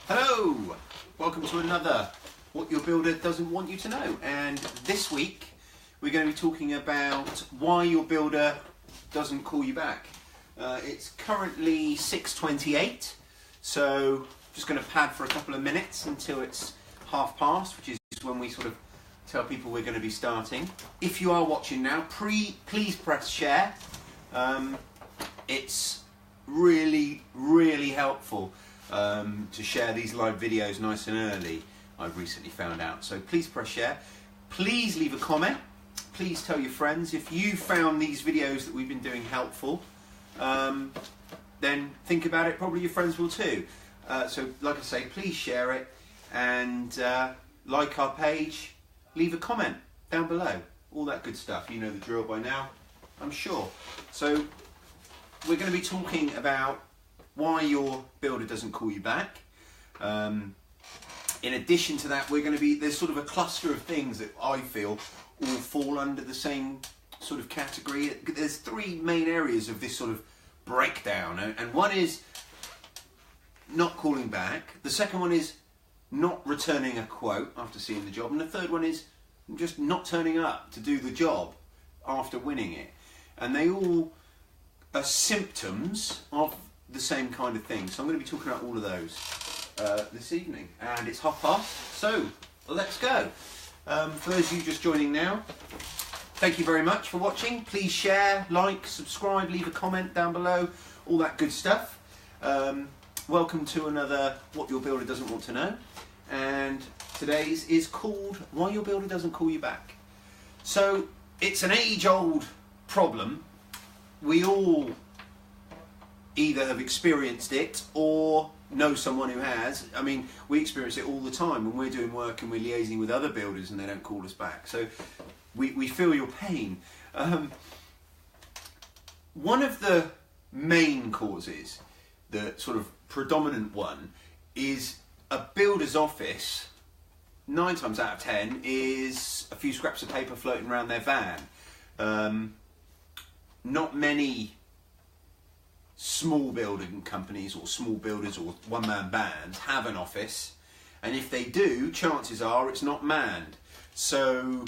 Hello! Welcome to another What Your Builder Doesn't Want You to Know. And this week we're going to be talking about why your builder doesn't call you back. It's currently 6:28, so I'm just going to pad for a couple of minutes until it's 1:30, which is when we sort of tell people we're going to be starting. If you are watching now, please press share. It's really helpful to share these live videos nice and early, I've recently found out. So please press share. Please leave a comment. Please tell your friends. If you found these videos that we've been doing helpful, then think about it. Probably your friends will too. So like I say, please share it and like our page. Leave a comment down below. All that good stuff. You know the drill by now, I'm sure. So we're going to be talking about why your builder doesn't call you back. In addition to that, there's sort of a cluster of things that I feel all fall under the same sort of category. There's three main areas of this sort of breakdown, and one is not calling back. The second one is not returning a quote after seeing the job, and the third one is just not turning up to do the job after winning it. And they all are symptoms of the same kind of thing. So I'm going to be talking about all of those this evening, and it's 1:30, so let's go. For those of you just joining now, thank you very much for watching. Please share, like, subscribe, leave a comment down below, all that good stuff. Welcome to another What Your Builder Doesn't Want to Know, and today's is called Why Your Builder Doesn't Call You Back. So it's an age-old problem. We all either have experienced it or know someone who has. I mean, we experience it all the time when we're doing work and we're liaising with other builders and they don't call us back. So we feel your pain. One of the main causes, the sort of predominant one, is a builder's office, 9 times out of 10, is a few scraps of paper floating around their van. Not many small building companies or small builders or one-man bands have an office, and if they do, chances are it's not manned. So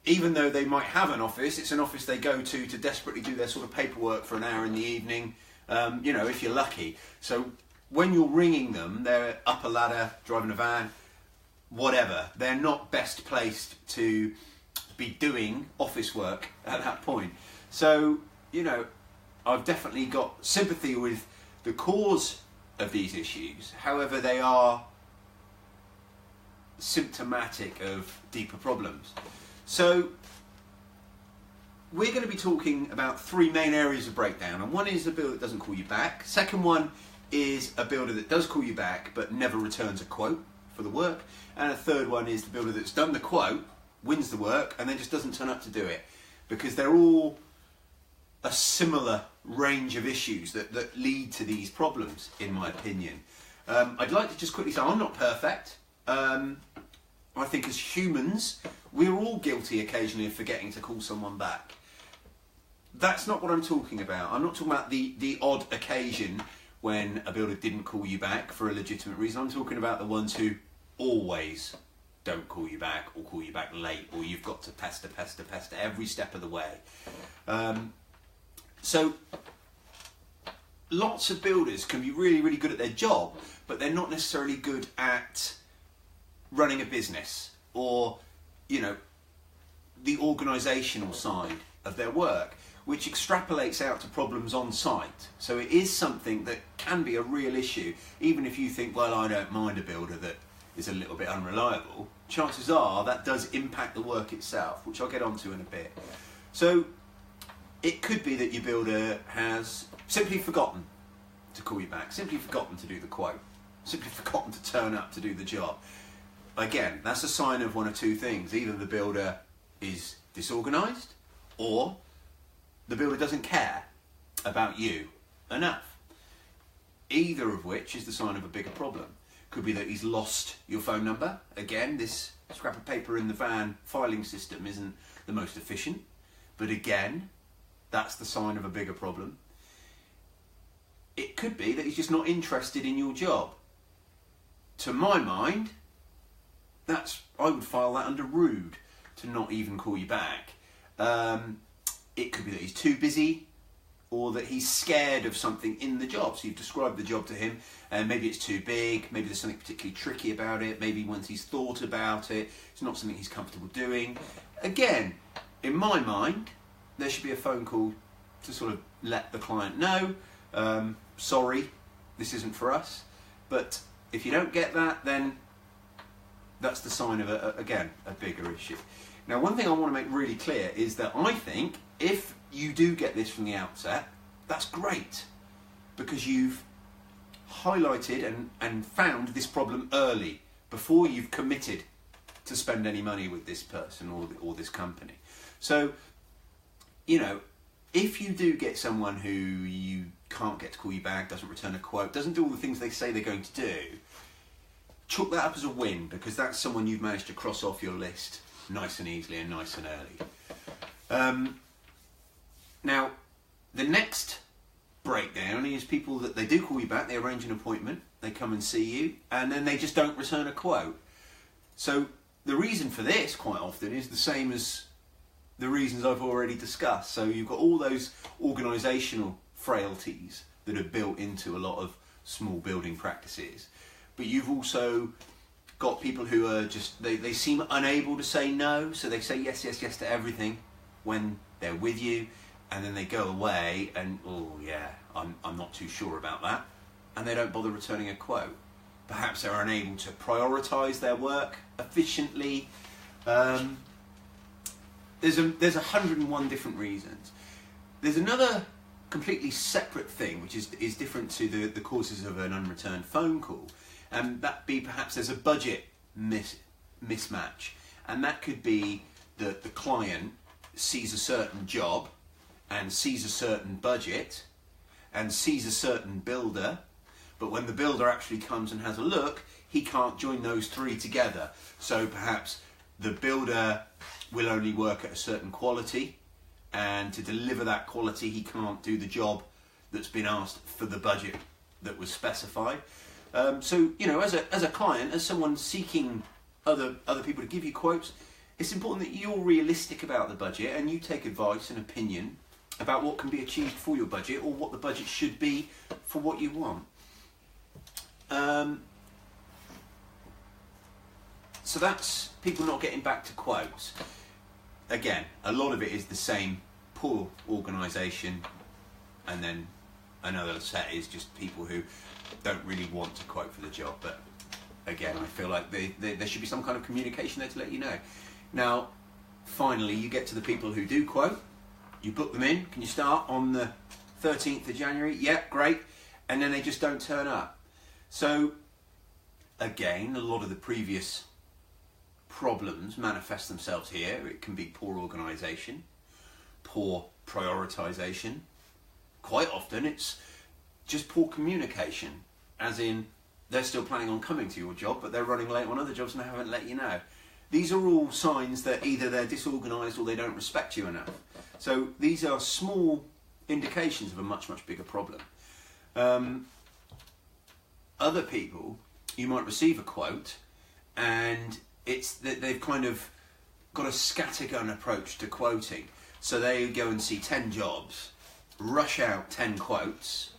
even though they might have an office, it's an office they go to desperately do their sort of paperwork for an hour in the evening, you know, if you're lucky. So when you're ringing them, they're up a ladder, driving a van, whatever. They're not best placed to be doing office work at that point. So, you know, I've definitely got sympathy with the cause of these issues. However, they are symptomatic of deeper problems. So we're going to be talking about three main areas of breakdown. And one is a builder that doesn't call you back. Second one is a builder that does call you back but never returns a quote for the work. And a third one is the builder that's done the quote, wins the work, and then just doesn't turn up to do it. Because they're all a similar range of issues that lead to these problems, in my opinion. I'd like to just quickly say I'm not perfect. I think as humans, we're all guilty occasionally of forgetting to call someone back. That's not what I'm talking about. I'm not talking about the odd occasion when a builder didn't call you back for a legitimate reason. I'm talking about the ones who always don't call you back, or call you back late, or you've got to pester every step of the way. So lots of builders can be really good at their job, but they're not necessarily good at running a business or, you know, the organisational side of their work, which extrapolates out to problems on site. So it is something that can be a real issue. Even if you think, well, I don't mind a builder that is a little bit unreliable, chances are that does impact the work itself, which I'll get onto in a bit. So it could be that your builder has simply forgotten to call you back, simply forgotten to do the quote, simply forgotten to turn up to do the job. Again, that's a sign of one of two things. Either the builder is disorganised, or the builder doesn't care about you enough. Either of which is the sign of a bigger problem. Could be that he's lost your phone number. Again, this scrap of paper in the van filing system isn't the most efficient, but again, that's the sign of a bigger problem. It could be that he's just not interested in your job. to my mind, I would file that under rude, to not even call you back. It could be that he's too busy, or that he's scared of something in the job. So you've described the job to him, and maybe it's too big, maybe there's something particularly tricky about it, maybe once he's thought about it, it's not something he's comfortable doing. Again, in my mind, there should be a phone call to sort of let the client know, sorry, this isn't for us. But if you don't get that, then that's the sign of, again, a bigger issue. Now, one thing I want to make really clear is that I think if you do get this from the outset, that's great, because you've highlighted and found this problem early, before you've committed to spend any money with this person or this company. So, you know, if you do get someone who you can't get to call you back, doesn't return a quote, doesn't do all the things they say they're going to do, chalk that up as a win, because that's someone you've managed to cross off your list nice and easily and nice and early. Now, the next breakdown is people that they do call you back, they arrange an appointment, they come and see you, and then they just don't return a quote. So the reason for this quite often is the same as the reasons I've already discussed. So you've got all those organisational frailties that are built into a lot of small building practices, but you've also got people who are just, they seem unable to say no, so they say yes, yes, yes to everything when they're with you, and then they go away and, oh yeah, I'm not too sure about that, and they don't bother returning a quote. Perhaps they're unable to prioritise their work efficiently. There's 101 different reasons. There's another completely separate thing which is different to the causes of an unreturned phone call, and that be perhaps there's a budget mismatch, and that could be that the client sees a certain job and sees a certain budget and sees a certain builder, but when the builder actually comes and has a look, he can't join those three together. So perhaps the builder will only work at a certain quality, and to deliver that quality he can't do the job that's been asked for the budget that was specified. So, you know, as a client, as someone seeking other people to give you quotes, it's important that you're realistic about the budget and you take advice and opinion about what can be achieved for your budget, or what the budget should be for what you want. So that's people not getting back to quotes. Again, a lot of it is the same: poor organisation, and then another set is just people who don't really want to quote for the job. But again, I feel like there should be some kind of communication there to let you know. Now, finally, you get to the people who do quote. You book them in. Can you start on the 13th of January? Yeah, great. And then they just don't turn up. So, again, a lot of the previous problems manifest themselves here. It can be poor organisation, poor prioritisation. Quite often it's just poor communication, as in they're still planning on coming to your job, but they're running late on other jobs and they haven't let you know. These are all signs that either they're disorganised or they don't respect you enough. So these are small indications of a much, much bigger problem. Other people, you might receive a quote and it's that they've kind of got a scattergun approach to quoting. So they go and see 10 jobs, rush out 10 quotes,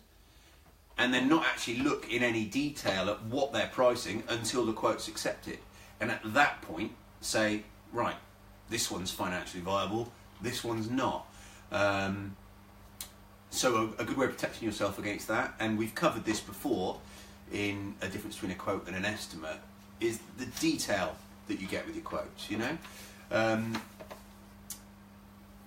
and then not actually look in any detail at what they're pricing until the quote's accepted. And at that point, say, right, this one's financially viable, this one's not. So a good way of protecting yourself against that, and we've covered this before in a difference between a quote and an estimate, is the detail that you get with your quotes, you know?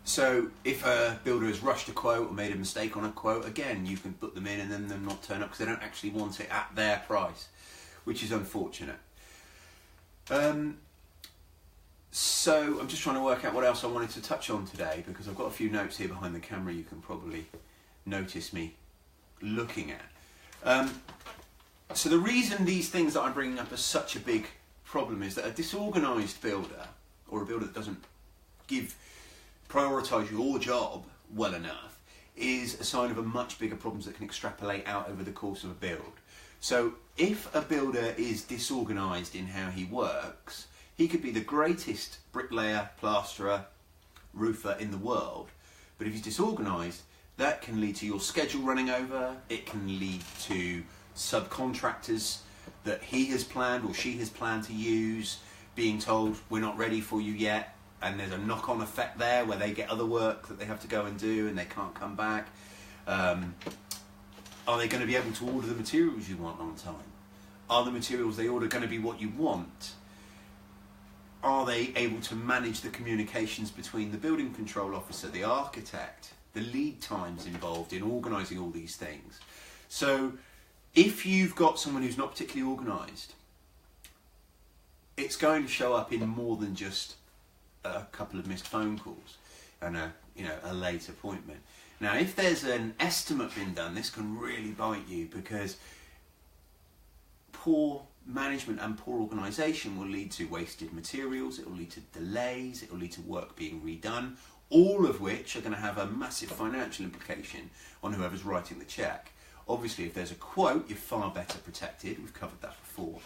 So if a builder has rushed a quote or made a mistake on a quote, again, you can put them in and then them not turn up because they don't actually want it at their price, which is unfortunate. So I'm just trying to work out what else I wanted to touch on today, because I've got a few notes here behind the camera you can probably notice me looking at. So the reason these things that I'm bringing up are such a big problem is that a disorganised builder, or a builder that doesn't prioritise your job well enough, is a sign of a much bigger problems that can extrapolate out over the course of a build. So if a builder is disorganised in how he works, he could be the greatest bricklayer, plasterer, roofer in the world, but if he's disorganised, that can lead to your schedule running over. It can lead to subcontractors that he has planned or she has planned to use being told, we're not ready for you yet, and there's a knock-on effect there where they get other work that they have to go and do and they can't come back. Are they going to be able to order the materials you want on time? Are the materials they order going to be what you want? Are they able to manage the communications between the building control officer, the architect, the lead times involved in organising all these things? So if you've got someone who's not particularly organised, it's going to show up in more than just a couple of missed phone calls and a late appointment. Now, if there's an estimate being done, this can really bite you, because poor management and poor organisation will lead to wasted materials, it will lead to delays, it will lead to work being redone, all of which are going to have a massive financial implication on whoever's writing the cheque. Obviously, if there's a quote, you're far better protected. We've covered that before.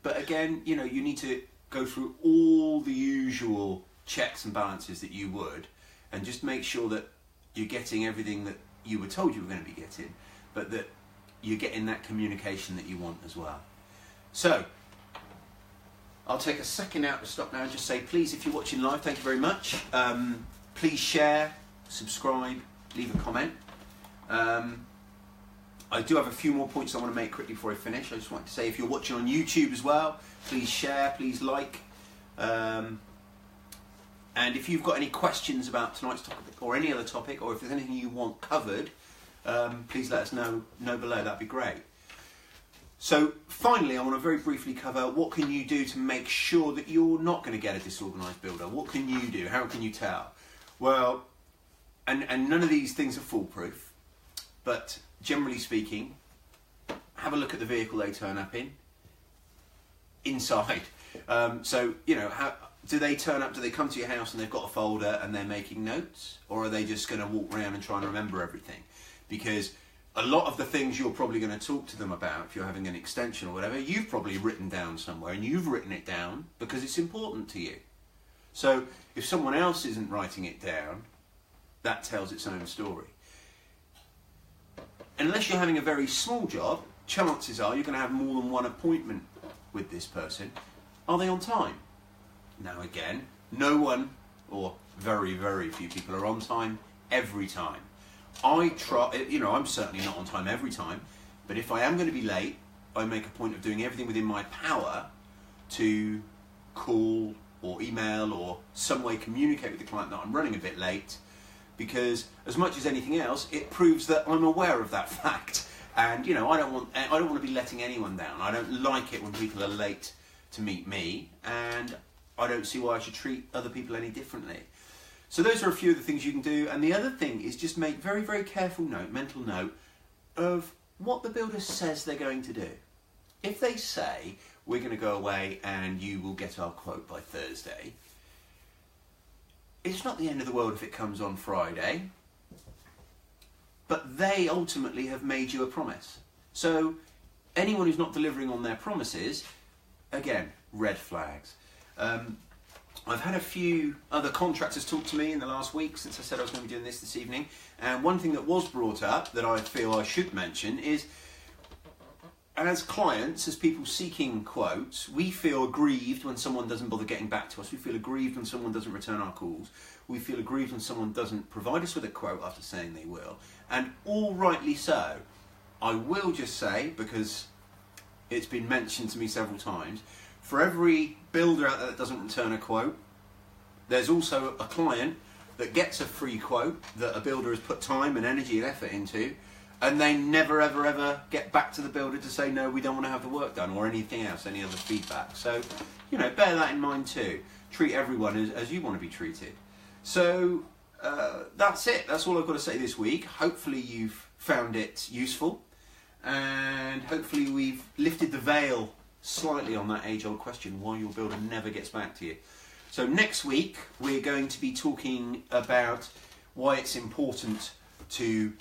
But again, you need to go through all the usual checks and balances that you would, and just make sure that you're getting everything that you were told you were going to be getting, but that you're getting that communication that you want as well. So, I'll take a second out to stop now and just say, please, if you're watching live, thank you very much. Please share, subscribe, leave a comment. I do have a few more points I want to make quickly before I finish. I just want to say, if you're watching on YouTube as well, please share, please like. And if you've got any questions about tonight's topic or any other topic, or if there's anything you want covered, please let us know below. That'd be great. So finally, I want to very briefly cover what can you do to make sure that you're not going to get a disorganised builder. What can you do? How can you tell? Well, and none of these things are foolproof, but generally speaking, have a look at the vehicle they turn up in, inside. So, how do they turn up? Do they come to your house and they've got a folder and they're making notes? Or are they just going to walk around and try and remember everything? Because a lot of the things you're probably going to talk to them about, if you're having an extension or whatever, you've probably written down somewhere, and you've written it down because it's important to you. So if someone else isn't writing it down, that tells its own story. Unless you're having a very small job, chances are you're going to have more than one appointment with this person. Are they on time? Now again, no one, or very, very few people are on time every time. I try, I'm certainly not on time every time, but if I am going to be late, I make a point of doing everything within my power to call or email or some way communicate with the client that I'm running a bit late, because as much as anything else, it proves that I'm aware of that fact. And I don't want to be letting anyone down. I don't like it when people are late to meet me, and I don't see why I should treat other people any differently. So those are a few of the things you can do. And the other thing is just make very, very careful mental note of what the builder says they're going to do. If they say, we're going to go away and you will get our quote by Thursday, it's not the end of the world if it comes on Friday, but they ultimately have made you a promise. So anyone who's not delivering on their promises, again, red flags. I've had a few other contractors talk to me in the last week since I said I was going to be doing this evening, and one thing that was brought up that I feel I should mention is, as clients, as people seeking quotes, we feel aggrieved when someone doesn't bother getting back to us. We feel aggrieved when someone doesn't return our calls. We feel aggrieved when someone doesn't provide us with a quote after saying they will, and all rightly so. I will just say, because it's been mentioned to me several times, for every builder out there that doesn't return a quote, there's also a client that gets a free quote that a builder has put time and energy and effort into, and they never ever ever get back to the builder to say, no, we don't want to have the work done, or anything else, any other feedback. So, bear that in mind too. Treat everyone as you want to be treated. So, that's it. That's all I've got to say this week. Hopefully you've found it useful, and hopefully we've lifted the veil slightly on that age-old question, why your builder never gets back to you. So next week we're going to be talking about why it's important to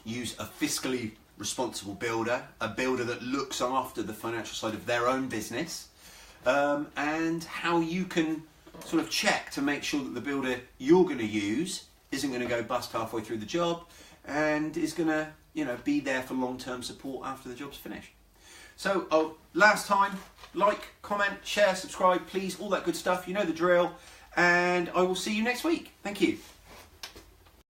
use a fiscally responsible builder, a builder that looks after the financial side of their own business, and how you can sort of check to make sure that the builder you're going to use isn't going to go bust halfway through the job and is going to, you know, be there for long-term support after the job's finished. So, last time, like, comment, share, subscribe, please, all that good stuff. You know the drill. And I will see you next week. Thank you.